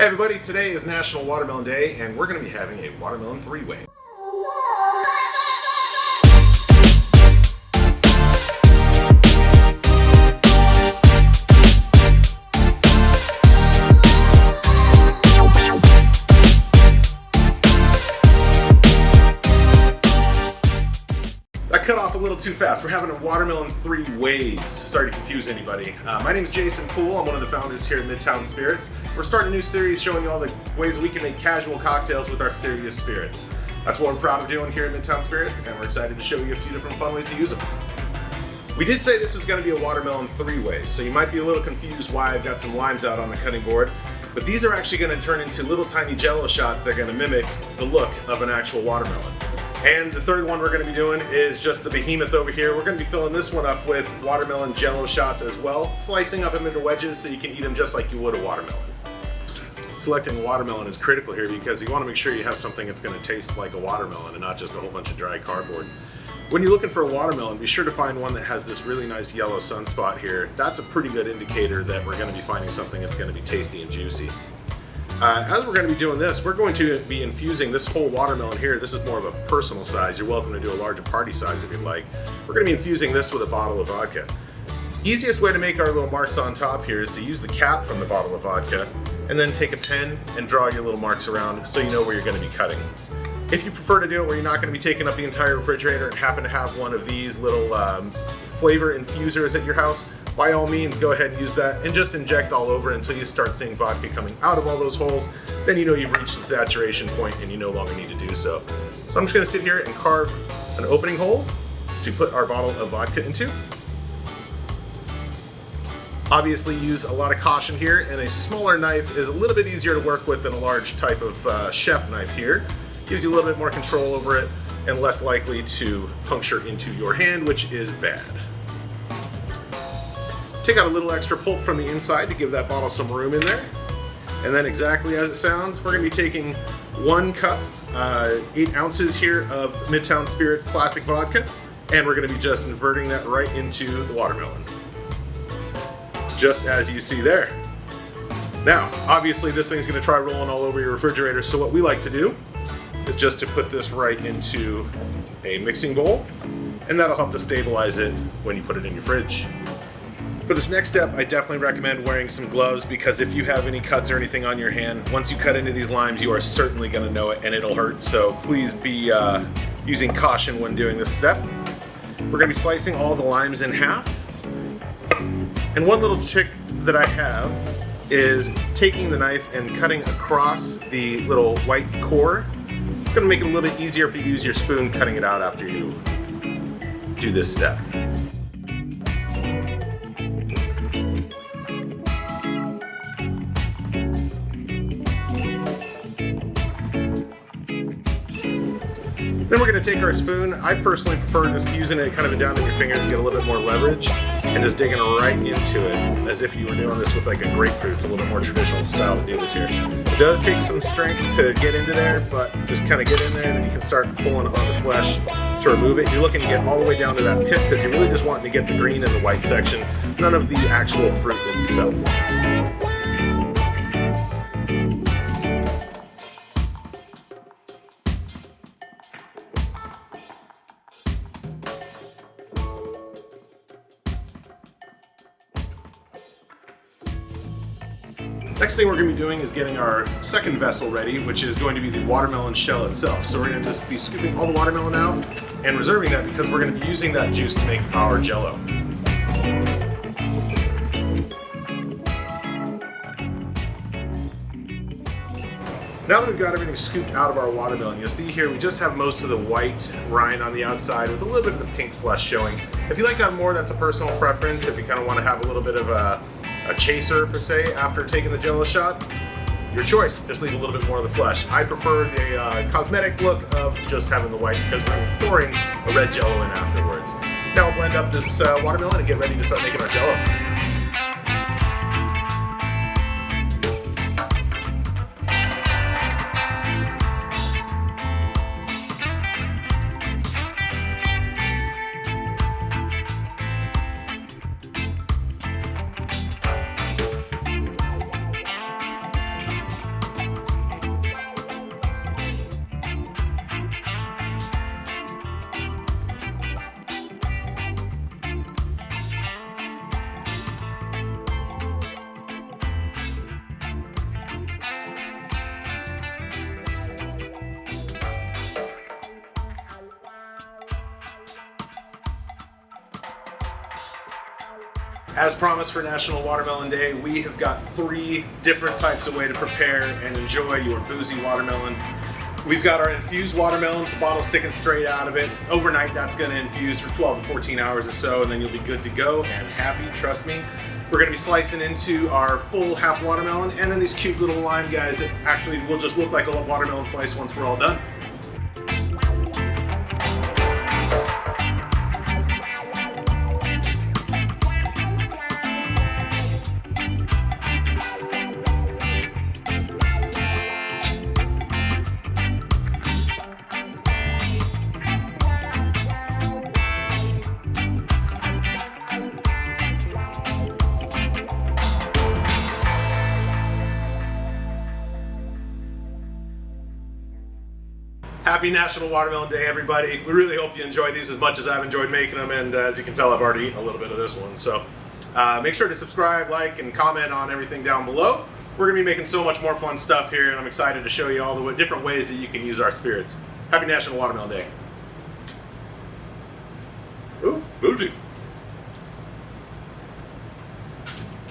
Hey everybody, today is National Watermelon Day and we're going to be having a watermelon three-way. That cut off a little too fast. We're having a watermelon three ways. Sorry to confuse anybody. My name's Jason Poole. I'm one of the founders here at Midtown Spirits. We're starting a new series showing you all the ways that we can make casual cocktails with our serious spirits. That's what we're proud of doing here at Midtown Spirits, and we're excited to show you a few different fun ways to use them. We did say this was going to be a watermelon three ways, so you might be a little confused why I've got some limes out on the cutting board. But these are actually going to turn into little tiny jello shots that are going to mimic the look of an actual watermelon. And the third one we're going to be doing is just the behemoth over here. We're going to be filling this one up with watermelon jello shots as well, slicing up them into wedges so you can eat them just like you would a watermelon. Selecting watermelon is critical here because you want to make sure you have something that's going to taste like a watermelon and not just a whole bunch of dry cardboard. When you're looking for a watermelon, be sure to find one that has this really nice yellow sunspot here. That's a pretty good indicator that we're going to be finding something that's going to be tasty and juicy. As we're going to be doing this, we're going to be infusing this whole watermelon here. This is more of a personal size. You're welcome to do a larger party size if you'd like. We're going to be infusing this with a bottle of vodka. Easiest way to make our little marks on top here is to use the cap from the bottle of vodka and then take a pen and draw your little marks around so you know where you're going to be cutting. If you prefer to do it where you're not going to be taking up the entire refrigerator and happen to have one of these little flavor infusers at your house, by all means go ahead and use that and just inject all over until you start seeing vodka coming out of all those holes. Then you know you've reached the saturation point and you no longer need to do so. So I'm just going to sit here and carve an opening hole to put our bottle of vodka into. Obviously use a lot of caution here, and a smaller knife is a little bit easier to work with than a large type of chef knife here. Gives you a little bit more control over it and less likely to puncture into your hand, which is bad. Take out a little extra pulp from the inside to give that bottle some room in there. And then exactly as it sounds, we're going to be taking 1 cup, 8 ounces here of Midtown Spirits Classic Vodka, and we're going to be just inverting that right into the watermelon. Just as you see there. Now, obviously this thing's going to try rolling all over your refrigerator, so what we like to do is just to put this right into a mixing bowl, and that'll help to stabilize it when you put it in your fridge. For this next step, I definitely recommend wearing some gloves because if you have any cuts or anything on your hand, once you cut into these limes, you are certainly going to know it and it'll hurt. So please be using caution when doing this step. We're going to be slicing all the limes in half. And one little trick that I have is taking the knife and cutting across the little white core. It's going to make it a little bit easier if you use your spoon cutting it out after you do this step. Then we're going to take our spoon. I personally prefer just using it kind of down in your fingers to get a little bit more leverage and just digging right into it as if you were doing this with like a grapefruit. It's a little bit more traditional style to do this here. It does take some strength to get into there, but just kind of get in there and then you can start pulling on the flesh to remove it. You're looking to get all the way down to that pit because you're really just wanting to get the green and the white section, none of the actual fruit itself. Next thing we're going to be doing is getting our second vessel ready, which is going to be the watermelon shell itself. So we're going to just be scooping all the watermelon out and reserving that because we're going to be using that juice to make our jello. Now that we've got everything scooped out of our watermelon, you'll see here we just have most of the white rind on the outside with a little bit of the pink flesh showing. If you like to have more, that's a personal preference. If you kind of want to have a little bit of a chaser per se after taking the jello shot, your choice. Just leave a little bit more of the flesh. I prefer the cosmetic look of just having the white because we're pouring a red jello in afterwards. Now we'll blend up this watermelon and get ready to start making our jello. As promised for National Watermelon Day, we have got 3 different types of way to prepare and enjoy your boozy watermelon. We've got our infused watermelon, the bottle sticking straight out of it. Overnight, that's gonna infuse for 12 to 14 hours or so, and then you'll be good to go and happy, trust me. We're gonna be slicing into our full half watermelon, and then these cute little lime guys that actually will just look like a watermelon slice once we're all done. Happy National Watermelon Day, everybody. We really hope you enjoy these as much as I've enjoyed making them, and as you can tell, I've already eaten a little bit of this one. So make sure to subscribe, like, and comment on everything down below. We're going to be making so much more fun stuff here, and I'm excited to show you all the different ways that you can use our spirits. Happy National Watermelon Day. Ooh, bougie.